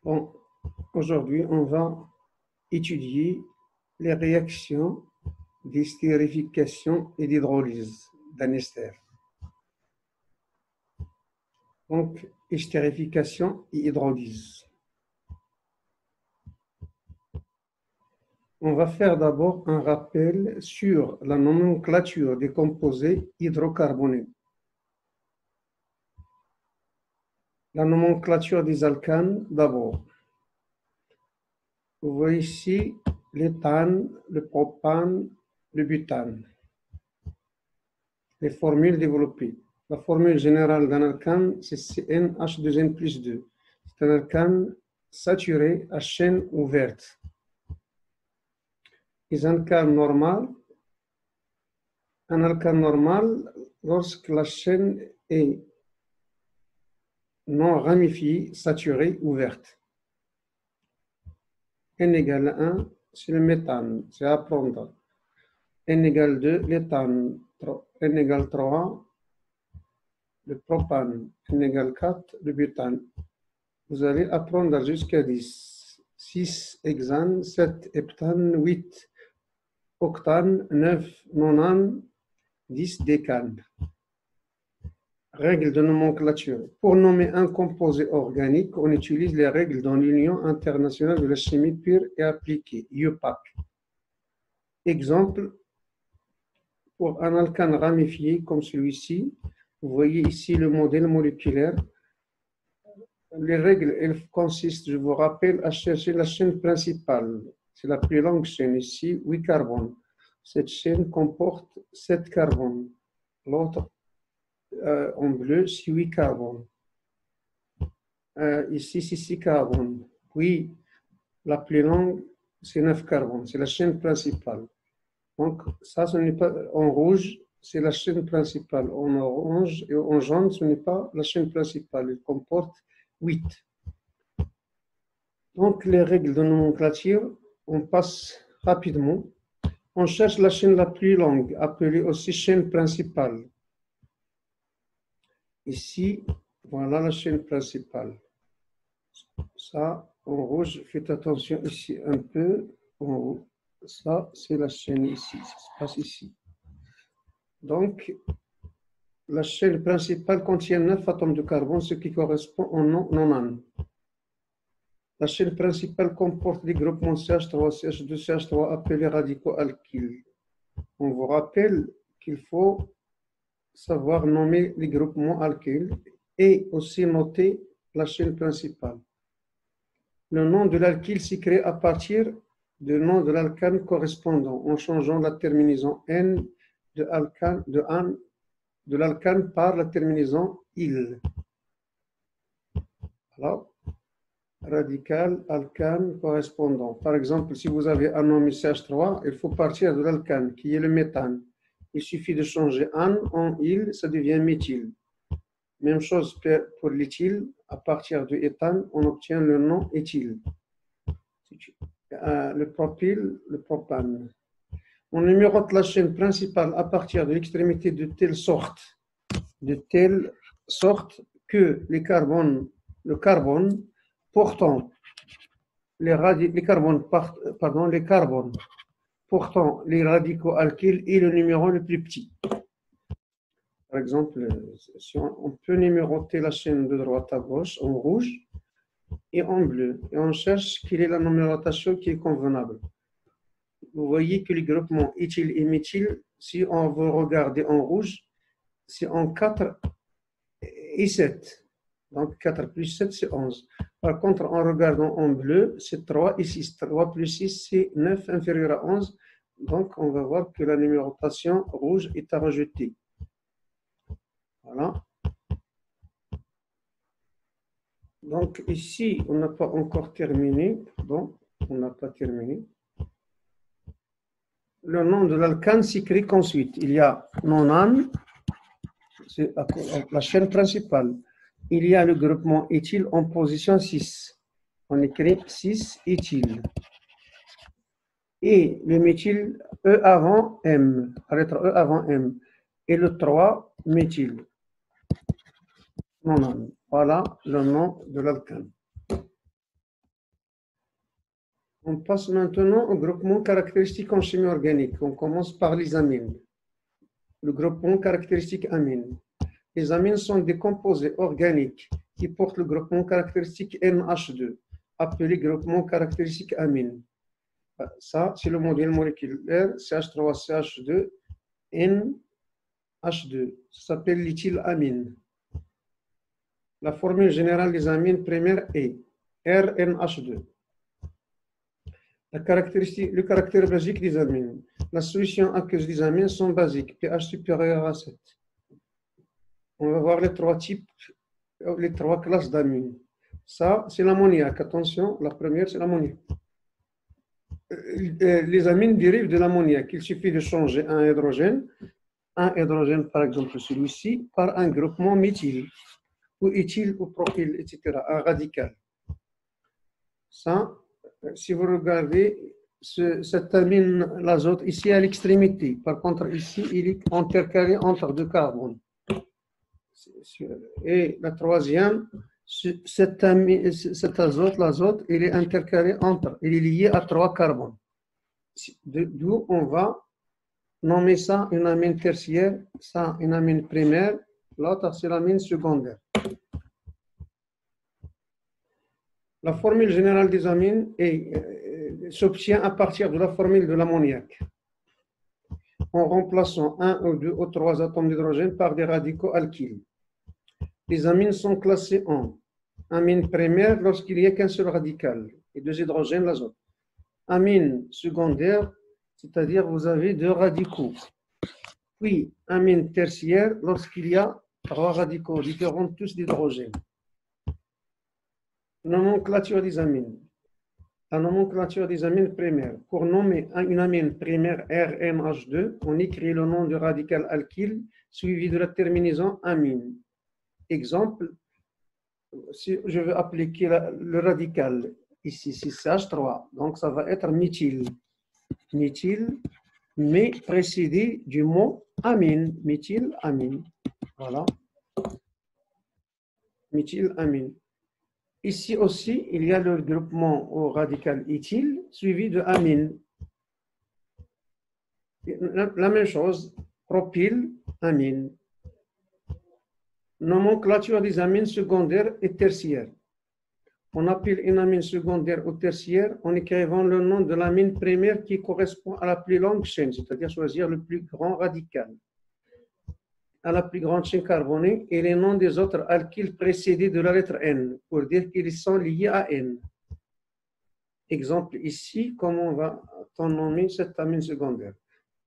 Bon, aujourd'hui, on va étudier les réactions d'estérification et d'hydrolyse d'un ester. Donc, estérification et hydrolyse. On va faire d'abord un rappel sur la nomenclature des composés hydrocarbonés. La nomenclature des alcanes d'abord. Vous voyez ici l'éthane, le propane, le butane. Les formules développées. La formule générale d'un alcane, c'est CnH2n plus 2. C'est un alcane saturé à chaîne ouverte. Les alcanes normales, un alcane normal, lorsque la chaîne est non ramifiée, saturée, ouverte. N égale 1, c'est le méthane, c'est à apprendre. N égale 2, l'éthane. N égale 3, le propane. N égale 4, le butane. Vous allez apprendre jusqu'à 10. 6 hexane, 7 heptane, 8 octane, 9 nonane, 10 décane. Règles de nomenclature. Pour nommer un composé organique, on utilise les règles dans l'Union internationale de la chimie pure et appliquée, UPAC. Exemple, pour un alcane ramifié comme celui-ci, vous voyez ici le modèle moléculaire. Les règles, elles consistent, je vous rappelle, à chercher la chaîne principale. C'est la plus longue chaîne ici, 8 carbones. Cette chaîne comporte 7 carbones. L'autre, en bleu, c'est 8 carbones. Ici, c'est 6 carbones. Puis, la plus longue, c'est 9 carbones. C'est la chaîne principale. Donc, ça, ce n'est pas en rouge, c'est la chaîne principale. En orange et en jaune, ce n'est pas la chaîne principale. Elle comporte 8. Donc, les règles de nomenclature, on passe rapidement. On cherche la chaîne la plus longue, appelée aussi chaîne principale. Ici, voilà la chaîne principale. Ça, en rouge, faites attention ici un peu. En haut. Ça, c'est la chaîne ici. Ça se passe ici. Donc, la chaîne principale contient 9 atomes de carbone, ce qui correspond au nom nonane. La chaîne principale comporte des groupements CH3, CH2, CH3 appelés radicaux alkyles. On vous rappelle qu'il faut savoir nommer les groupements alkyles et aussi noter la chaîne principale. Le nom de l'alkyle s'est créé à partir du nom de l'alcane correspondant en changeant la terminaison N de l'alcane par la terminaison il. Alors, radical, alcane, correspondant. Par exemple, si vous avez un nom CH3, il faut partir de l'alcane, qui est le méthane. Il suffit de changer an en il, ça devient méthyle. Même chose pour l'éthyle, à partir de éthane, on obtient le nom éthyle. Le propyle, le propane. On numérote la chaîne principale à partir de l'extrémité de telle sorte que le carbone portant les carbones portant les radicaux alkyles est le numéro le plus petit. Par exemple, si on peut numéroter la chaîne de droite à gauche en rouge et en bleu, et on cherche quelle est la numérotation qui est convenable. Vous voyez que les groupements éthyle et méthyle, si on veut regarder en rouge, c'est en 4 et 7. Donc 4 plus 7, c'est 11. Par contre, en regardant en bleu, c'est 3 et 6. 3 plus 6, c'est 9 inférieur à 11. Donc, on va voir que la numérotation rouge est à rejeter. Voilà. Donc, ici, on n'a pas encore terminé. Pardon, on n'a pas terminé. Le nom de l'alcane s'écrit qu'ensuite, il y a nonane, c'est la chaîne principale. Il y a le groupement éthyle en position 6. On écrit 6 éthyle. Et le méthyle E avant M, la lettre E avant M. Et le 3, méthyle. Voilà le nom de l'alcane. On passe maintenant au groupement caractéristique en chimie organique. On commence par les amines. Le groupement caractéristique amine. Les amines sont des composés organiques qui portent le groupement caractéristique NH2, appelé groupement caractéristique amine. Ça, c'est le modèle moléculaire CH3CH2 NH2. Ça s'appelle l'éthylamine. La formule générale des amines primaires est RNH2. Le caractère basique des amines. La solution aqueuse des amines sont basiques, pH supérieur à 7. On va voir les trois types, les trois classes d'amines. Ça, c'est l'ammoniac. Attention, la première, c'est l'ammoniac. Les amines dérivent de l'ammoniac. Il suffit de changer un hydrogène, par exemple celui-ci, par un groupement méthyle, ou éthyle, ou propyle, etc., un radical. Ça, si vous regardez cette amine, l'azote, ici à l'extrémité. Par contre, ici, il est intercalé entre deux carbones. Et la troisième, cet azote, l'azote, il est intercalé entre, il est lié à trois carbones. D'où on va nommer ça une amine tertiaire, ça une amine primaire, l'autre c'est l'amine secondaire. La formule générale des amines s'obtient à partir de la formule de l'ammoniac, en remplaçant un ou deux ou trois atomes d'hydrogène par des radicaux alkyles. Les amines sont classées en amine primaire lorsqu'il n'y a qu'un seul radical et deux hydrogènes, l'azote. Amine secondaire, c'est-à-dire vous avez deux radicaux. Puis amine tertiaire lorsqu'il y a trois radicaux différents, tous d'hydrogène. Nomenclature des amines. La nomenclature des amines primaires. Pour nommer une amine primaire RNH2, on écrit le nom du radical alkyle suivi de la terminaison amine. Exemple, si je veux appliquer le radical, ici c'est CH3, donc ça va être méthyle. Méthyle, mais précédé du mot amine, méthylamine. Voilà. Méthylamine. Ici aussi, il y a le groupement au radical éthyle suivi de amine. La même chose, propylamine. Nomenclature des amines secondaires et tertiaires. On appelle une amine secondaire ou tertiaire en écrivant le nom de l'amine primaire qui correspond à la plus longue chaîne, c'est-à-dire choisir le plus grand radical, à la plus grande chaîne carbonée, et les noms des autres alkyles précédés de la lettre N, pour dire qu'ils sont liés à N. Exemple ici, comment on va nommer cette amine secondaire.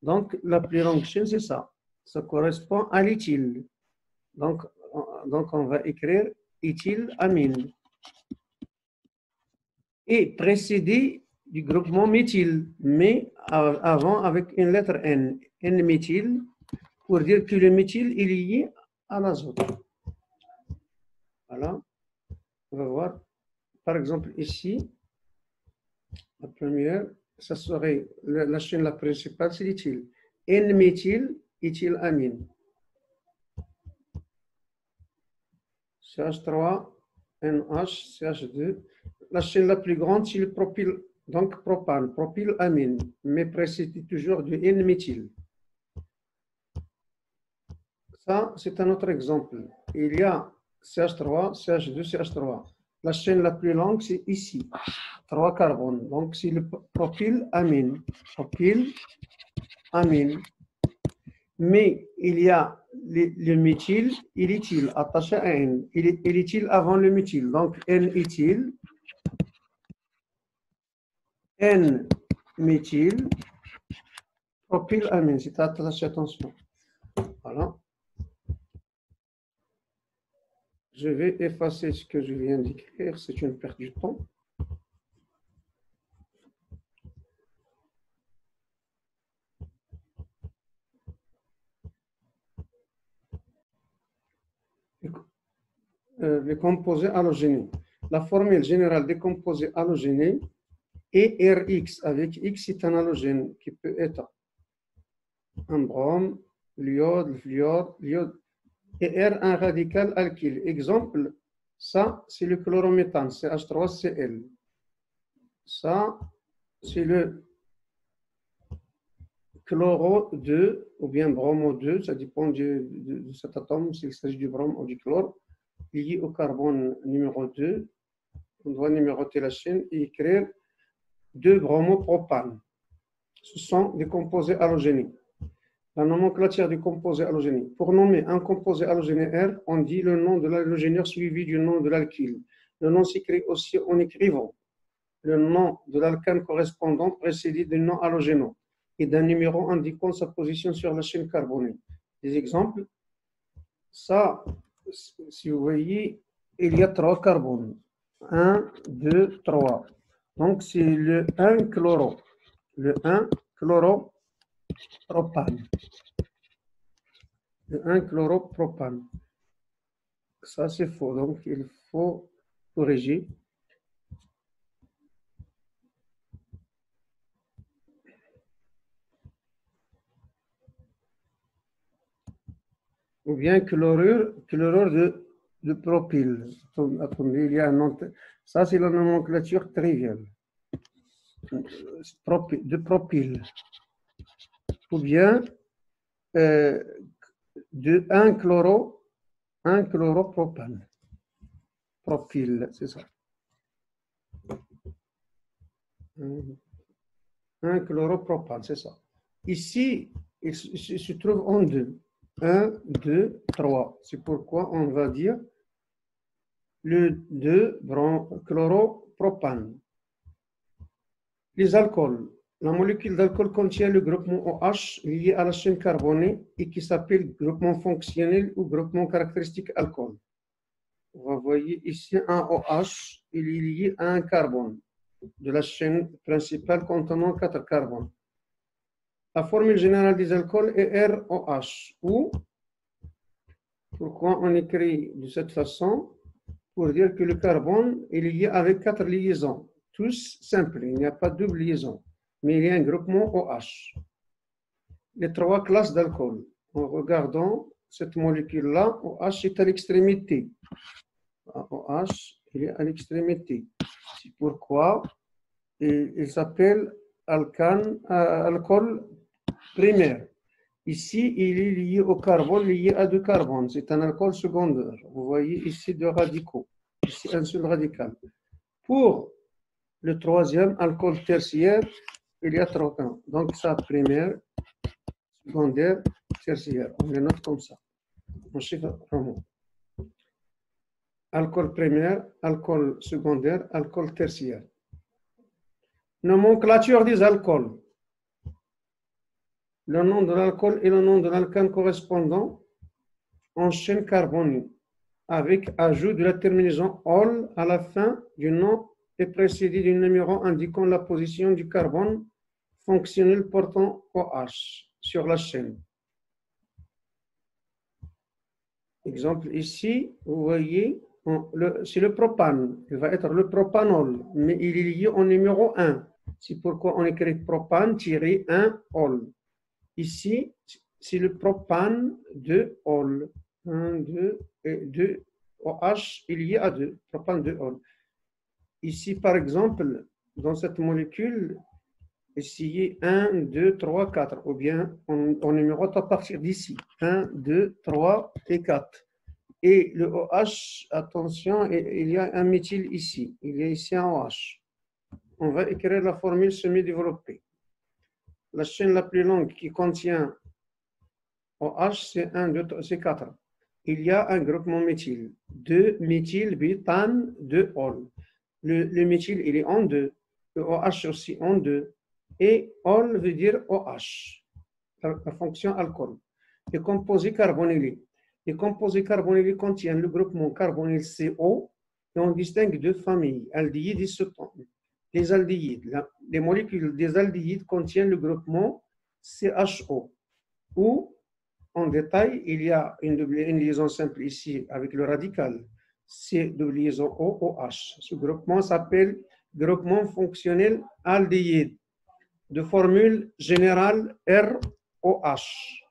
Donc, la plus longue chaîne, c'est ça. Ça correspond à l'éthyle. Donc, on va écrire éthylamine. Et précédé du groupement méthyle, mais avant avec une lettre N, N-méthyle, pour dire que le méthyle est lié à l'azote. Voilà. On va voir, par exemple, ici, la première, ça serait la chaîne la principale, c'est l'éthyle. N-méthyle, éthylamine. CH3, NH, CH2. La chaîne la plus grande, c'est le propyl, donc propane, propylamine, mais précédé toujours du N-méthyle. Ça, c'est un autre exemple. Il y a CH3, CH2, CH3. La chaîne la plus longue, c'est ici, 3 carbones. Donc, c'est le propylamine. Propylamine. Mais il y a le méthyle et l'éthyle attaché à N. Il est l'éthyle avant le méthyle. Donc, N-éthyle. N-méthyle, propylamine, c'est attaché, attention. Voilà. Je vais effacer ce que je viens d'écrire, c'est une perte de temps. Les composés halogénés. La formule générale des composés halogénés est Rx, avec X c'est un halogène qui peut être un brome, l'iode, le fluor, l'iode, et R un radical alkyle. Exemple, ça c'est le chlorométhane, CH3Cl. Ça c'est le chloro 2 ou bien bromo 2, ça dépend de cet atome, s'il s'agit du brome ou du chlore, lié au carbone numéro 2. On doit numéroter la chaîne et écrire 2 bromopropane. Ce sont des composés halogéniques. La nomenclature du composé halogénique. Pour nommer un composé halogénaire, on dit le nom de l'halogénaire suivi du nom de l'alkyle. Le nom s'écrit aussi en écrivant le nom de l'alkane correspondant précédé du nom halogénant et d'un numéro indiquant sa position sur la chaîne carbonée. Des exemples, ça, si vous voyez, il y a 3 carbones. 1, 2, 3. Donc, c'est le 1 chloro. Le 1 chloropropane. Le 1 chloropropane. Ça, c'est faux. Donc, il faut corriger. Ou bien chlorure de propyle. Attendez, il y a un nom. Ça, c'est la nomenclature triviale. De propyle. Ou bien de 1 chloropropane. Propyle, c'est ça. 1 chloropropane, c'est ça. Ici, il se trouve en 2. 1, 2, 3. C'est pourquoi on va dire le 2 chloropropane. Les alcools. La molécule d'alcool contient le groupement OH lié à la chaîne carbonée et qui s'appelle groupement fonctionnel ou groupement caractéristique alcool. Vous voyez ici un OH, il est lié à un carbone de la chaîne principale contenant 4 carbones. La formule générale des alcools est ROH, ou pourquoi on écrit de cette façon? Pour dire que le carbone est lié avec 4 liaisons, tous simples, il n'y a pas de double liaison, mais il y a un groupement OH. Les 3 classes d'alcool. En regardant cette molécule-là, OH est à l'extrémité. OH, il est à l'extrémité. C'est pourquoi il s'appelle alcool primaire. Ici, il est lié au carbone, lié à 2 carbones. C'est un alcool secondaire. Vous voyez ici 2 radicaux. Ici, un seul radical. Pour le troisième, alcool tertiaire, il y a 3 cas. Donc, ça, primaire, secondaire, tertiaire. On les note comme ça. En chiffre roman. Alcool primaire, alcool secondaire, alcool tertiaire. Nomenclature des alcools. Le nom de l'alcool et le nom de l'alkane correspondant en chaîne carbonée, avec ajout de la terminaison ol à la fin du nom et précédé du numéro indiquant la position du carbone fonctionnel portant OH sur la chaîne. Exemple ici, vous voyez, c'est le propane. Il va être le propanol, mais il est lié au numéro 1. C'est pourquoi on écrit propane-1-ol. Ici, c'est le propane 2-ol. 1, 2 et 2 OH est lié à 2. Propane 2-ol. Ici, par exemple, dans cette molécule, essayez 1, 2, 3, 4. Ou bien on numérote à partir d'ici. 1, 2, 3 et 4. Et le OH, attention, il y a un méthyle ici. Il y a ici un OH. On va écrire la formule semi-développée. La chaîne la plus longue qui contient OH, c'est 1, 2, 3, c'est 4. Il y a un groupement méthyle. 2 méthylbutane 2-ol. Le méthyle, il est en 2. Le OH aussi en 2. Et ol veut dire OH, la fonction alcool. Les composés carbonylés. Les composés carbonylés contiennent le groupement carbonyl CO et on distingue 2 familles, aldéhydes et cétones. Les aldéhydes, les molécules des aldéhydes contiennent le groupement CHO, où en détail, il y a une liaison simple ici avec le radical, C de liaison OOH. Ce groupement s'appelle groupement fonctionnel aldéhyde, de formule générale ROH.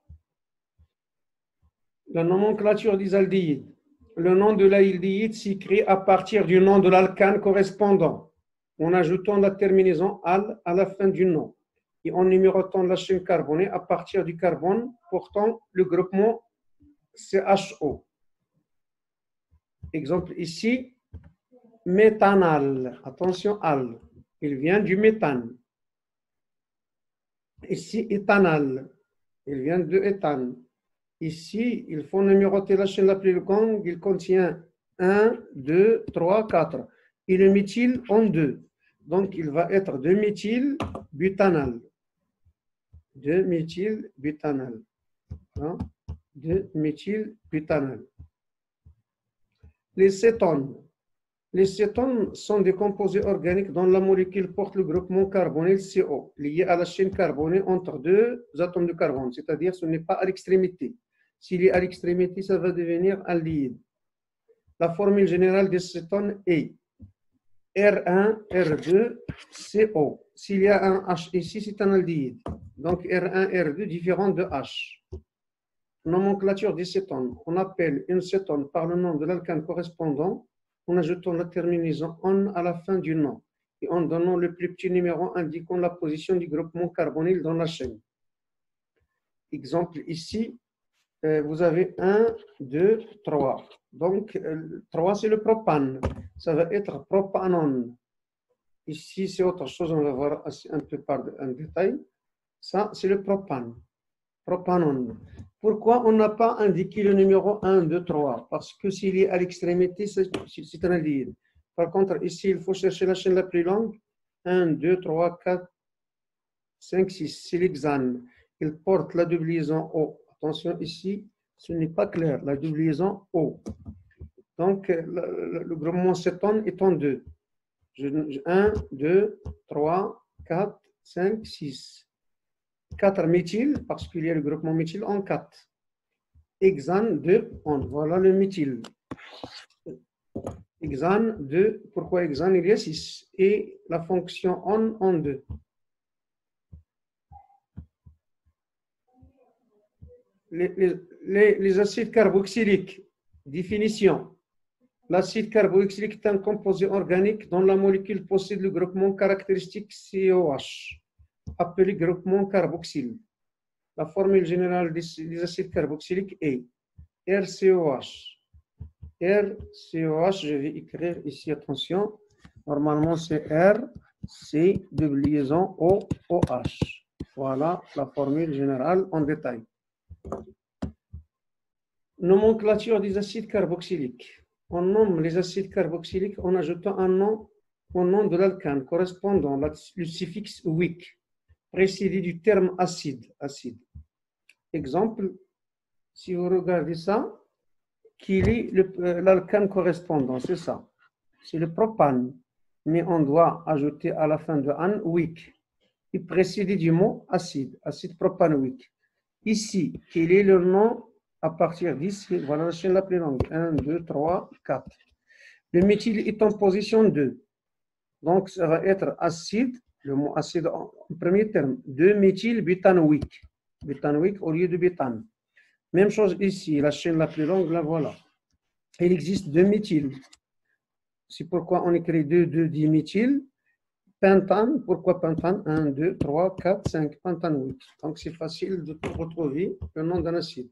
La nomenclature des aldéhydes. Le nom de l'aldéhyde s'écrit à partir du nom de l'alkane correspondant. en ajoutant la terminaison al à la fin du nom et en numérotant la chaîne carbonée à partir du carbone portant le groupement CHO. Exemple ici, méthanal. Attention, al. Il vient du méthane. Ici, éthanal. Il vient de éthane. Ici, il faut numéroter la chaîne la plus longue. Il contient 1, 2, 3, 4. Et le méthyle en 2. Donc, il va être 2-méthylbutanal. 2-méthylbutanal. 2-méthylbutanal. Les cétones. Les cétones sont des composés organiques dont la molécule porte le groupement carbonyle CO, lié à la chaîne carbonée entre deux atomes de carbone, c'est-à-dire ce n'est pas à l'extrémité. S'il est à l'extrémité, ça va devenir aldéhyde. La formule générale des cétones est R1, R2, CO. S'il y a un H ici, c'est un aldéhyde. Donc R1, R2 différent de H. Nomenclature des cétones. On appelle une cétone par le nom de l'alcane correspondant en ajoutant la terminaison on à la fin du nom et en donnant le plus petit numéro indiquant la position du groupement carbonyle dans la chaîne. Exemple ici, vous avez 1, 2, 3. Donc, 3, c'est le propane. Ça va être propanone. Ici, c'est autre chose, on va voir un peu par un détail. Ça, c'est le propane. Propanone. Pourquoi on n'a pas indiqué le numéro 1, 2, 3? Parce que s'il est à l'extrémité, c'est un aldéhyde. Par contre, ici, il faut chercher la chaîne la plus longue. 1, 2, 3, 4, 5, 6. C'est l'hexane. Il porte la double-liaison O. Attention, ici, ce n'est pas clair. La double-liaison O. Donc, le groupement cétone est en 2. 1, 2, 3, 4, 5, 6. 4 méthyle, parce qu'il y a le groupement méthyle en 4. Hexane 2, on. Voilà le méthyle. Hexane 2, pourquoi hexane? Il y a 6. Et la fonction on en 2. Les acides carboxyliques. Définition. L'acide carboxylique est un composé organique dont la molécule possède le groupement caractéristique COH, appelé groupement carboxyle. La formule générale des acides carboxyliques est RCOH. RCOH, je vais écrire ici, attention. Normalement, c'est R, C, double liaison O, OH. Voilà la formule générale en détail. Nomenclature des acides carboxyliques. On nomme les acides carboxyliques en ajoutant un nom au nom de l'alcane correspondant le suffixe -wic, précédé du terme acide. Exemple, si vous regardez ça, qu'il est l'alcane correspondant, c'est ça. C'est le propane, mais on doit ajouter à la fin de an -wic, et précédé du mot acide propanoïque. Ici, quel est le nom à partir d'ici? Voilà la chaîne la plus longue. 1, 2, 3, 4. Le méthyle est en position 2. Donc, ça va être acide, le mot acide en premier terme, 2-méthylbutanoïque. Butanoïque au lieu de butane. Même chose ici, la chaîne la plus longue, la voilà. Il existe 2 méthyles. C'est pourquoi on écrit 2,2-diméthyle. Pentane, pourquoi pentane? 1, 2, 3, 4, 5, pentanoïque. Donc, c'est facile de retrouver le nom d'un acide.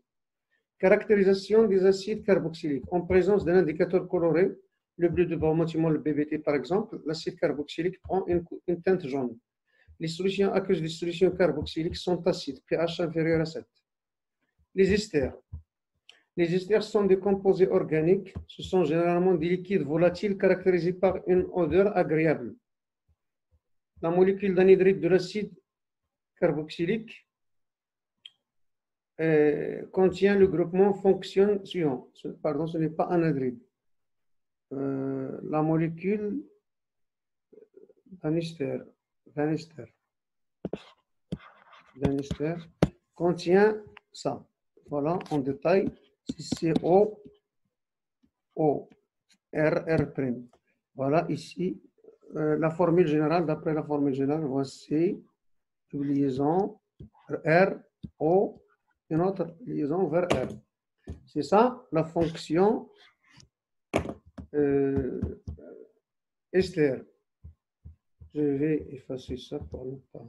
Caractérisation des acides carboxyliques. En présence d'un indicateur coloré, le bleu de Baume-Timon, le BBT par exemple, l'acide carboxylique prend une teinte jaune. Les solutions aqueuses des solutions carboxyliques sont acides, pH inférieur à 7. Les esters. Les esters sont des composés organiques. Ce sont généralement des liquides volatiles caractérisés par une odeur agréable. La molécule d'anhydride de l'acide carboxylique contient le groupement fonction suivant. Pardon, ce n'est pas anhydride. La molécule d'anester contient ça. Voilà, en détail, c'est CO, O, R, R'. Voilà ici la formule générale. D'après la formule générale, voici une liaison R, O, une autre liaison vers R. C'est ça la fonction ester. Je vais effacer ça pour ne pas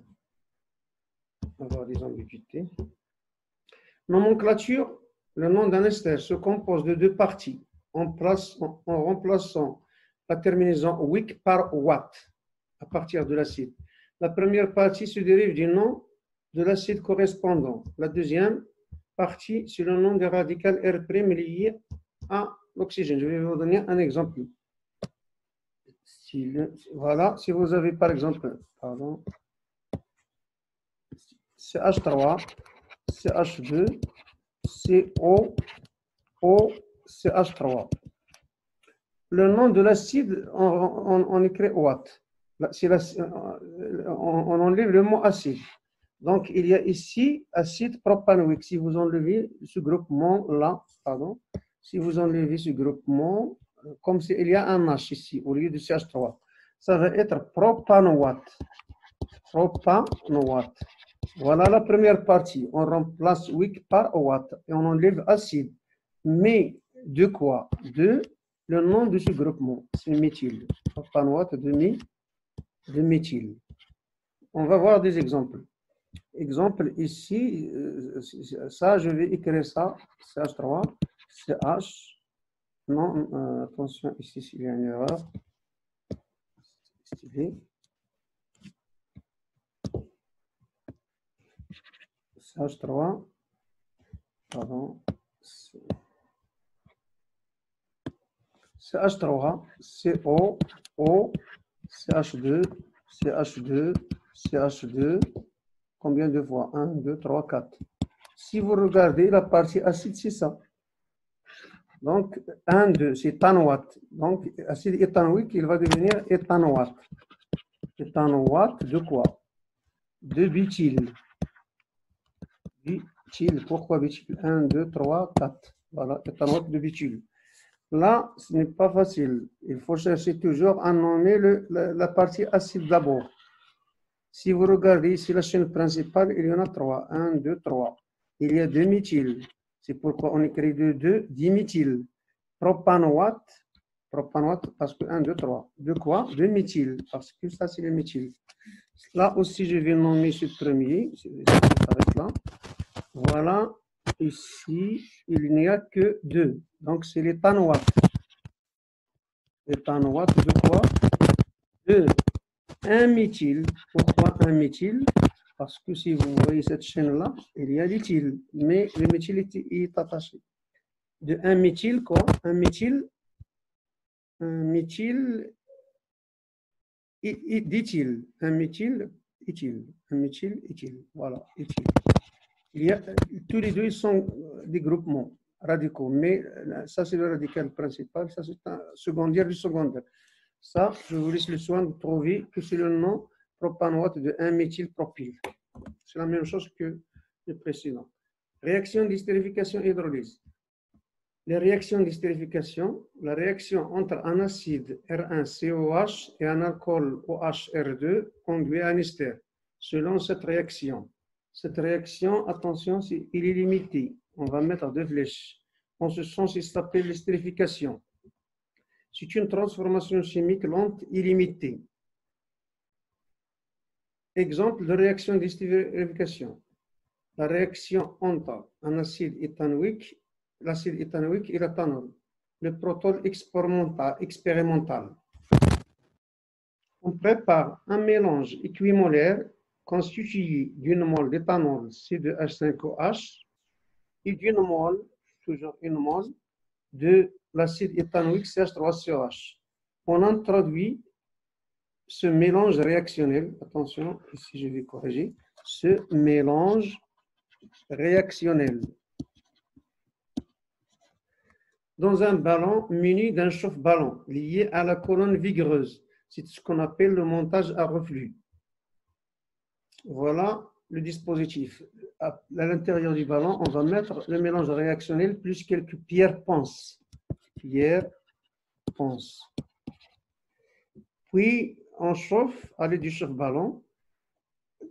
avoir des ambiguïtés. Nomenclature, le nom d'un ester se compose de deux parties en remplaçant la terminaison wick par watt à partir de l'acide. La première partie se dérive du nom de l'acide correspondant. La deuxième partie, c'est le nom du radical R' lié à l'oxygène. Je vais vous donner un exemple. Voilà, si vous avez par exemple, CH3, CH2, CO, O, CH3. Le nom de l'acide, on écrit watt. On enlève le mot acide. Donc, il y a ici acide propanoïque. Si vous enlevez ce groupement-là, si vous enlevez ce groupement, comme s'il y a un H ici, au lieu de CH3, ça va être propanoate. Propanoate. Voilà la première partie. On remplace wick par watt et on enlève acide. Mais de quoi? De le nom de ce groupement, c'est méthyle. Propanoate de méthyle. On va voir des exemples. Exemple ici, ça, je vais écrire ça, CH3, CH. Non, attention, ici, il y a une erreur. CH3, pardon, CH3, CO, O, CH2, CH2, CH2, combien de fois? 1, 2, 3, 4. Si vous regardez la partie acide, c'est ça. Donc, 1, 2, c'est éthanoate. Donc, acide éthanoïque, il va devenir éthanoate. Éthanoate de quoi? De butyle. Butyle, pourquoi butyle? 1, 2, 3, 4. Voilà, éthanoate de butyle. Là, ce n'est pas facile. Il faut chercher toujours à nommer la partie acide d'abord. Si vous regardez ici la chaîne principale, il y en a 3. 1, 2, 3. Il y a 2 méthyl. C'est pourquoi on écrit 2 diméthyl. Propanoate parce que 1, 2, 3. De quoi? De méthyl, parce que ça c'est le méthyl. Là aussi, je vais nommer ce premier. Là. Voilà. Ici, il n'y a que 2. Donc, c'est l'éthanoate. L'éthanoate de quoi? De 1 méthyle. Pourquoi 1 méthyle? Parce que si vous voyez cette chaîne-là, il y a l'éthyle, mais le méthyle est attaché. De 1 méthyle, quoi? Un méthyle d'éthyle. Un méthyle éthyle. Voilà, éthyle. Tous les deux sont des groupements radicaux, mais ça c'est le radical principal, ça c'est un secondaire du secondaire. Ça, je vous laisse le soin de trouver que c'est le nom propanoate de 1-méthylpropyle. C'est la même chose que le précédent. Réaction d'estérification et hydrolyse. Les réactions d'estérification, la réaction entre un acide R1COH et un alcool OHR2 conduit à un ester. Selon cette réaction, attention, il est limité. On va mettre 2 flèches. En ce sens, il s'appelle l'estérification. C'est une transformation chimique lente illimitée. Exemple de réaction d'estérification. La réaction entre un acide éthanoïque, l'acide éthanoïque et l'éthanol. Le protone expérimental. On prépare un mélange équimolaire constitué d'une mole d'éthanol C2H5OH et d'une mole, toujours une mole, de l'acide éthanoïque CH3COH. On introduit ce mélange réactionnel, attention, ici je vais corriger, ce mélange réactionnel dans un ballon muni d'un chauffe-ballon lié à la colonne vigoureuse. C'est ce qu'on appelle le montage à reflux. Voilà le dispositif. À l'intérieur du ballon, on va mettre le mélange réactionnel plus quelques pierres ponces. Puis, on chauffe à l'aide du chauffe-ballon.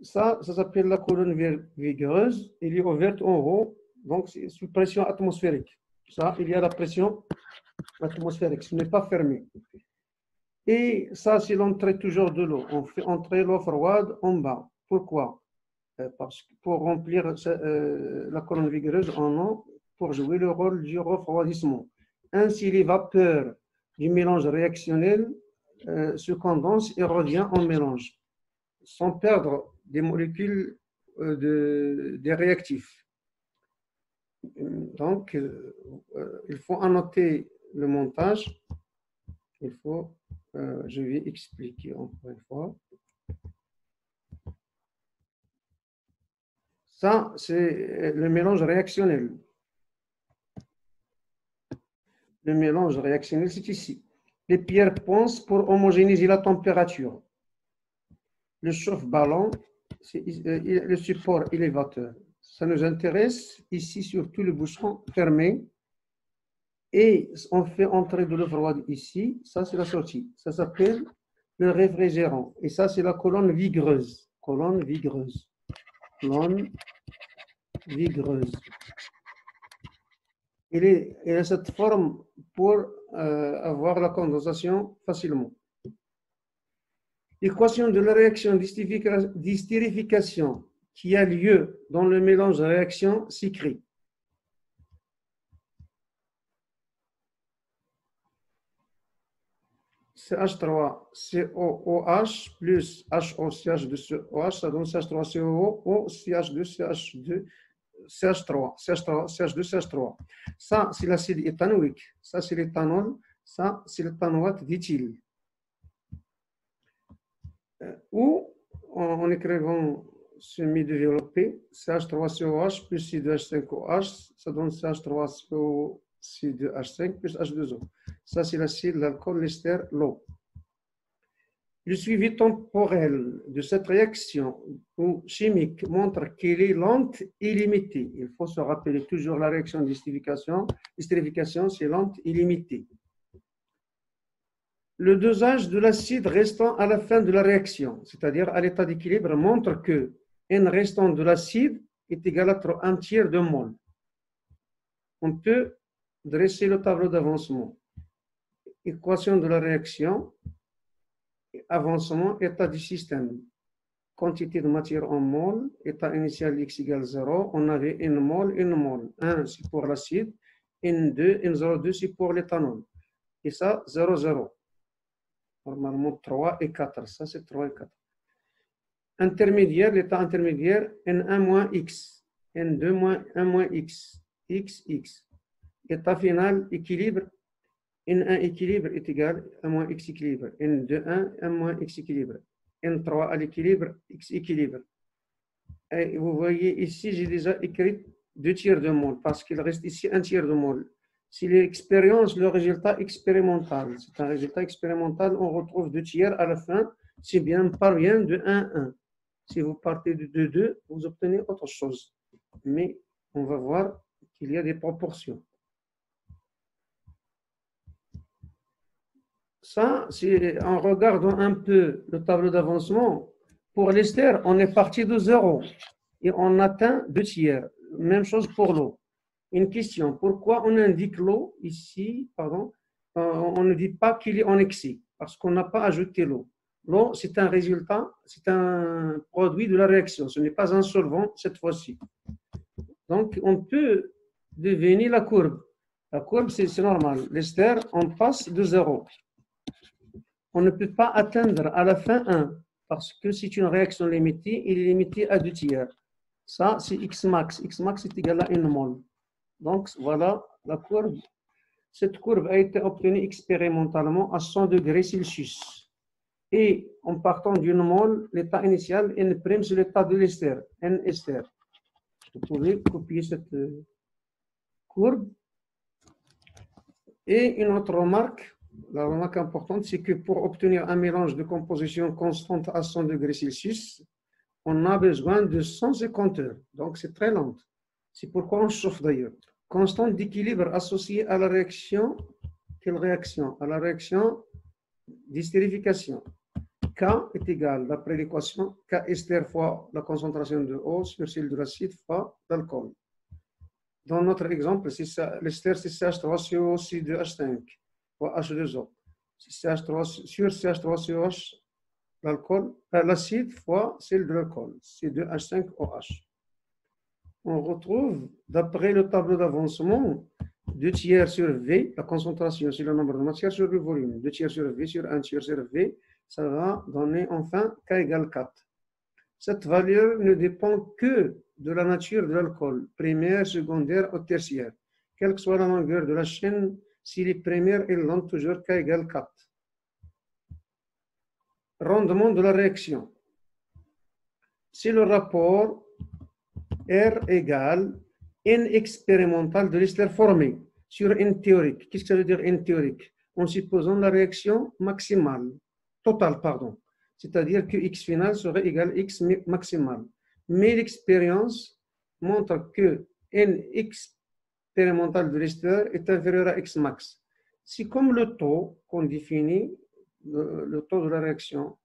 Ça s'appelle la colonne vigoureuse. Il est ouverte en haut, donc c'est sous pression atmosphérique. Ça, il y a la pression atmosphérique. Ce n'est pas fermé. Et ça, c'est l'entrée toujours de l'eau. On fait entrer l'eau froide en bas. Pourquoi? Parce que pour remplir la colonne vigoureuse en eau, pour jouer le rôle du refroidissement. Ainsi, les vapeurs du mélange réactionnel se condensent et reviennent en mélange, sans perdre des molécules des réactifs. Donc, il faut annoter le montage. Je vais expliquer encore une fois. Ça, c'est le mélange réactionnel. Le mélange réactionnel, c'est ici. Les pierres poncent pour homogénéiser la température. Le chauffe-ballon, c'est le support élévateur. Ça nous intéresse ici surtout le bouchon fermé. Et on fait entrer de l'eau froide ici. Ça, c'est la sortie. Ça s'appelle le réfrigérant. Et ça, c'est la colonne vigoureuse. Colonne vigoureuse. Colonne vigoureuse. Il a cette forme pour avoir la condensation facilement. L'équation de la réaction d'estérification qui a lieu dans le mélange de réaction s'écrit. CH3COOH plus HOCH2OH, ça donne CH3COO, CH2CH2, CH2CH3. Ça, c'est l'acide éthanoïque. Ça, c'est l'éthanol. Ça, c'est l'éthanoate d'éthyle. Ou, en écrivant semi-développé, CH3COH plus C2H5OH, ça donne CH3CO C2H5 plus H2O. Ça, c'est l'acide, l'alcool, l'ester, l'eau. Le suivi temporel de cette réaction chimique montre qu'elle est lente et limitée. Il faut se rappeler toujours la réaction d'estérification. L'estérification, c'est lente et limitée. Le dosage de l'acide restant à la fin de la réaction, c'est-à-dire à l'état d'équilibre, montre que N restant de l'acide est égal à un tiers de mol. On peut dresser le tableau d'avancement. Équation de la réaction, avancement, état du système. Quantité de matière en mol, état initial x égale 0, on avait N mol, N mol. 1 c'est pour l'acide, N2, N02 c'est pour l'éthanol. Et ça, 0, 0. Normalement 3 et 4, ça c'est 3 et 4. Intermédiaire, l'état intermédiaire, N1 moins X, N2 moins 1 moins X, X, X. État final, équilibre, N1 équilibre est égal à 1 moins X équilibre, N2, 1 moins X équilibre, N3 à l'équilibre, X équilibre. Et vous voyez ici, j'ai déjà écrit 2 tiers de mol, parce qu'il reste ici 1 tiers de mol. Si l'expérience, le résultat expérimental, c'est un résultat expérimental, on retrouve 2 tiers à la fin, si bien parvient de 1, 1. Si vous partez de 2, 2, vous obtenez autre chose. Mais on va voir qu'il y a des proportions. Ça, c'est en regardant un peu le tableau d'avancement, pour l'ester, on est parti de 0 et on atteint 2 tiers. Même chose pour l'eau. Une question, pourquoi on indique l'eau ici, pardon, on ne dit pas qu'il est en excès, parce qu'on n'a pas ajouté l'eau. L'eau, c'est un résultat, c'est un produit de la réaction, ce n'est pas un solvant cette fois-ci. Donc, on peut deviner la courbe. La courbe, c'est normal. L'ester, on passe de 0. On ne peut pas atteindre à la fin 1, parce que c'est une réaction limitée, il est limité à 2 tiers. Ça, c'est X max. X max est égal à 1 mol. Donc, voilà la courbe. Cette courbe a été obtenue expérimentalement à 100 degrés Celsius. Et en partant d'une mol, l'état initial N', c'est l'état de l'ester, N ester. Vous pouvez copier cette courbe. Et une autre remarque, la remarque importante, c'est que pour obtenir un mélange de composition constante à 100 degrés Celsius, on a besoin de 150 heures. Donc, c'est très lent. C'est pourquoi on chauffe d'ailleurs. Constante d'équilibre associée à la réaction. Quelle réaction? À la réaction d'estérification. K est égal, d'après l'équation, K ester fois la concentration de eau sur celle de l'acide fois l'alcool. Dans notre exemple, l'ester c'est CH3CO, C2H5 fois H2O. CH3 sur CH3COH, l'alcool, l'acide fois celle de l'alcool, C2H5OH. On retrouve, d'après le tableau d'avancement, 2 tiers sur V, la concentration sur le nombre de matières sur le volume. 2 tiers sur V sur 1 tiers sur V, ça va donner enfin K égale 4. Cette valeur ne dépend que de la nature de l'alcool, primaire, secondaire ou tertiaire. Quelle que soit la longueur de la chaîne, s'il est primaire, il donne toujours K égale 4. Rendement de la réaction. C'est le rapport R égale N expérimental de l'ester formé sur N théorique. Qu'est-ce que ça veut dire N théorique? En supposant la réaction maximale, totale, pardon. C'est-à-dire que X final serait égal à X maximal. Mais l'expérience montre que N expérimental de l'ester est inférieur à X max. C'est comme le taux qu'on définit, le taux de la réaction.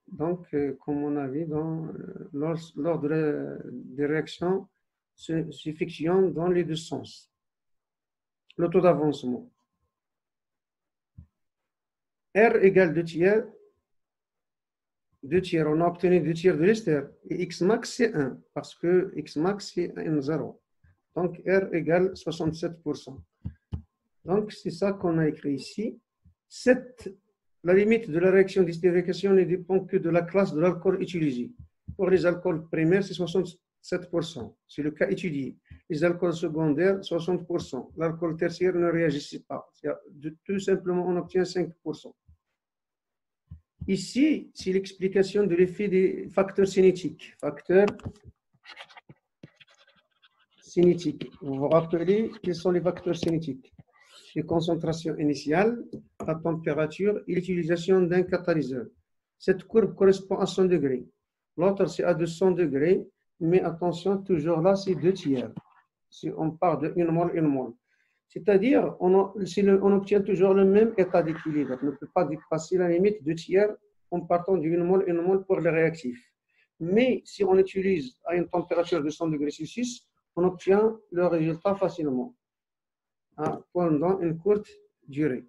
Donc, comme on a vu, lors des réactions s'effectuant dans les deux sens. Le taux d'avancement. R égale 2 tiers. 2 tiers, on a obtenu 2 tiers de l'ester. Et X max, c'est 1, parce que X max, c'est N0. Donc, R égale 67%. Donc, c'est ça qu'on a écrit ici. La limite de la réaction d'estérification ne dépend que de la classe de l'alcool utilisé. Pour les alcools primaires, c'est 67%. C'est le cas étudié. Les alcools secondaires, 60%. L'alcool tertiaire ne réagissait pas. Tout simplement, on obtient 5%. Ici, c'est l'explication de l'effet des facteurs cinétiques. Facteurs cinétiques. Vous vous rappelez quels sont les facteurs cinétiques? Les concentrations initiales, la température et l'utilisation d'un catalyseur. Cette courbe correspond à 100 degrés. L'autre, c'est à 200 degrés, mais attention, toujours là, c'est 2 tiers. Si on part de 1 mol. C'est-à-dire, on obtient toujours le même état d'équilibre. On ne peut pas dépasser la limite 2 tiers en partant de 1 mol pour les réactifs. Mais si on utilise à une température de 100 degrés Celsius, on obtient le résultat facilement pendant une courte durée.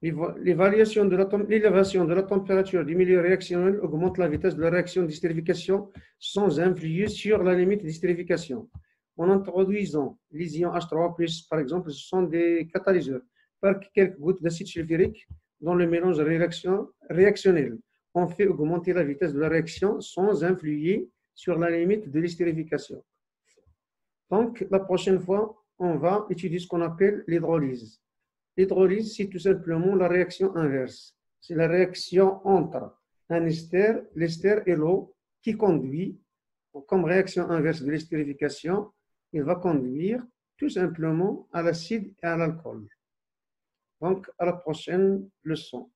L'élévation de la température du milieu réactionnel augmente la vitesse de la réaction d'estérification sans influer sur la limite d'estérification. En introduisant les ions H3+, par exemple, ce sont des catalyseurs, par quelques gouttes d'acide sulfurique dans le mélange réactionnel. On fait augmenter la vitesse de la réaction sans influer sur la limite de l'estérification. Donc, la prochaine fois, on va étudier ce qu'on appelle l'hydrolyse. L'hydrolyse, c'est tout simplement la réaction inverse. C'est la réaction entre l'ester et l'eau qui conduit, comme réaction inverse de l'estérification, il va conduire tout simplement à l'acide et à l'alcool. Donc, à la prochaine leçon.